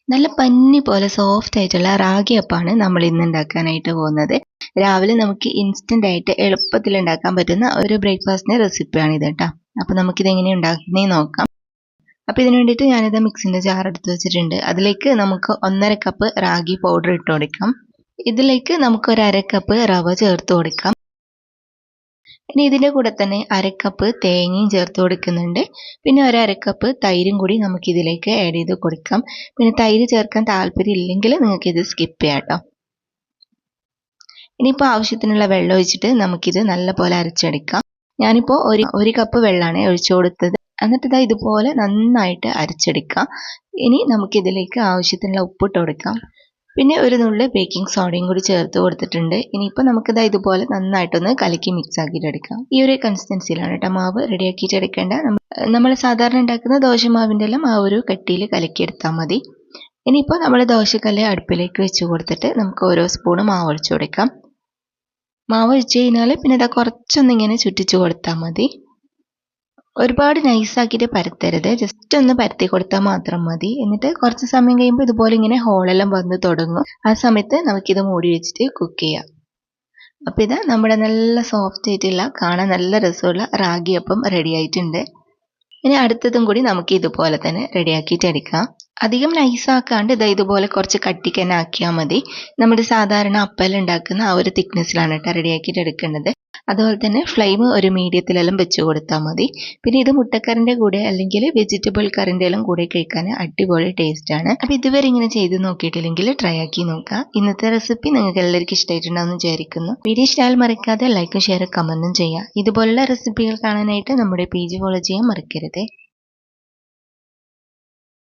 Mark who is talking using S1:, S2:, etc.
S1: നല്ല പഞ്ഞി പോലെ സോഫ്റ്റ് ആയിട്ടുള്ള റാഗി അപ്പാണ് നമ്മൾ ഇന്ന് ഉണ്ടാക്കാനായിട്ട് പോകുന്നത്. രാവിലെ നമുക്ക് ഇൻസ്റ്റന്റ് ആയിട്ട് എളുപ്പത്തിൽ ഉണ്ടാക്കാൻ പറ്റുന്ന ഒരു ബ്രേക്ക്ഫാസ്റ്റിന്റെ റെസിപ്പിയാണ് ഇത് കേട്ടോ. അപ്പൊ നമുക്കിത് എങ്ങനെ ഉണ്ടാക്കുന്നേ നോക്കാം. അപ്പൊ ഇതിനു വേണ്ടിയിട്ട് ഞാനിത് മിക്സിന്റെ ജാർ എടുത്ത് വെച്ചിട്ടുണ്ട്. അതിലേക്ക് നമുക്ക് 1.5 കപ്പ് റാഗി പൗഡർ ഇട്ട് കൊടുക്കാം. ഇതിലേക്ക് നമുക്ക് 1/2 കപ്പ് റവ ചേർത്ത് കൊടുക്കാം. ഇനി ഇതിന്റെ കൂടെ തന്നെ 1/2 കപ്പ് തേങ്ങയും ചേർത്ത് കൊടുക്കുന്നുണ്ട്. പിന്നെ 1/2 കപ്പ് തൈരും കൂടി നമുക്ക് ഇതിലേക്ക് ആഡ് ചെയ്ത് കൊടുക്കാം. പിന്നെ തൈര് ചേർക്കാൻ താല്പര്യം ഇല്ലെങ്കിൽ നിങ്ങൾക്ക് ഇത് സ്കിപ്പ് ചെയ്യാം കേട്ടോ. ഇനിയിപ്പോൾ ആവശ്യത്തിനുള്ള വെള്ളം ഒഴിച്ചിട്ട് നമുക്കിത് നല്ലപോലെ അരച്ചെടുക്കാം. ഞാനിപ്പോൾ ഒരു കപ്പ് വെള്ളമാണ് ഒഴിച്ചു കൊടുത്തത്. എന്നിട്ട് ഇതുപോലെ നന്നായിട്ട് അരച്ചെടുക്കാം. ഇനി നമുക്കിതിലേക്ക് ആവശ്യത്തിനുള്ള ഉപ്പിട്ട് കൊടുക്കാം. പിന്നെ ഒരു നുള്ള് ബേക്കിംഗ് സോഡയും കൂടി ചേർത്ത് കൊടുത്തിട്ടുണ്ട്. ഇനിയിപ്പോൾ നമുക്കിത് ഇതുപോലെ നന്നായിട്ടൊന്ന് കലക്കി മിക്സ് ആക്കിയിട്ട് എടുക്കാം. ഈ ഒരു കൺസിസ്റ്റൻസിയിലാണ് കേട്ടോ മാവ് റെഡിയാക്കിയിട്ട് എടുക്കേണ്ട. നമ്മൾ സാധാരണ ഉണ്ടാക്കുന്ന ദോശമാവിൻ്റെ എല്ലാം ആ ഒരു കട്ടിയിൽ കലക്കിയെടുത്താൽ മതി. ഇനിയിപ്പോൾ നമ്മൾ ദോശക്കല്ല് അടുപ്പിലേക്ക് വെച്ച് കൊടുത്തിട്ട് നമുക്ക് ഓരോ സ്പൂണ് മാവ് ഒഴിച്ചു കൊടുക്കാം. മാവ് ഒഴിച്ച് കഴിഞ്ഞാൽ പിന്നെ കുറച്ചൊന്നിങ്ങനെ ചുറ്റിച്ചു കൊടുത്താൽ മതി. ഒരുപാട് നൈസാക്കിയിട്ട് പരത്തരുത്, ജസ്റ്റ് ഒന്ന് പരത്തി കൊടുത്താൽ മാത്രം മതി. എന്നിട്ട് കുറച്ച് സമയം കഴിയുമ്പോൾ ഇതുപോലെ ഇങ്ങനെ ഹോളെല്ലാം വന്ന് തുടങ്ങും. ആ സമയത്ത് നമുക്കിത് മൂടി വെച്ചിട്ട് കുക്ക് ചെയ്യാം. അപ്പോൾ ഇത് നമ്മുടെ നല്ല സോഫ്റ്റ് ആയിട്ടുള്ള കാണാൻ നല്ല രസമുള്ള റാഗി അപ്പം റെഡി ആയിട്ടുണ്ട്. ഇനി അടുത്തതും കൂടി നമുക്ക് ഇതുപോലെ തന്നെ റെഡിയാക്കിയിട്ട് എടുക്കാം. അധികം നൈസാക്കാണ്ട് ഇതുപോലെ കുറച്ച് കട്ടിക്ക് തന്നെ ആക്കിയാൽ മതി. നമ്മുടെ സാധാരണ അപ്പെല്ലാം ഉണ്ടാക്കുന്ന ആ ഒരു തിക്നെസ്സിലാണ് കേട്ടോ റെഡിയാക്കിയിട്ട് എടുക്കേണ്ടത്. അതുപോലെ തന്നെ ഫ്ലെയിം ഒരു മീഡിയത്തിലെല്ലാം വെച്ച് കൊടുത്താൽ മതി. പിന്നെ ഇത് മുട്ടക്കറിൻ്റെ കൂടെ അല്ലെങ്കിൽ വെജിറ്റബിൾ കറിൻ്റെ എല്ലാം കൂടെ കഴിക്കാൻ അടിപൊളി ടേസ്റ്റാണ്. അപ്പോൾ ഇതുവരെ ഇങ്ങനെ ചെയ്ത് നോക്കിയിട്ടില്ലെങ്കിൽ ട്രൈ ആക്കി നോക്കുക. ഇന്നത്തെ റെസിപ്പി നിങ്ങൾക്ക് എല്ലാവർക്കും ഇഷ്ടമായിട്ടുണ്ടാവുമെന്ന് വിചാരിക്കുന്നു. വീഡിയോ ഇഷ്ടമായാൽ മറക്കാതെ ലൈക്കും ഷെയർ കമൻറ്റും ചെയ്യുക. ഇതുപോലുള്ള റെസിപ്പികൾ കാണാനായിട്ട് നമ്മുടെ പേജ് ഫോളോ ചെയ്യാൻ മറക്കരുത്.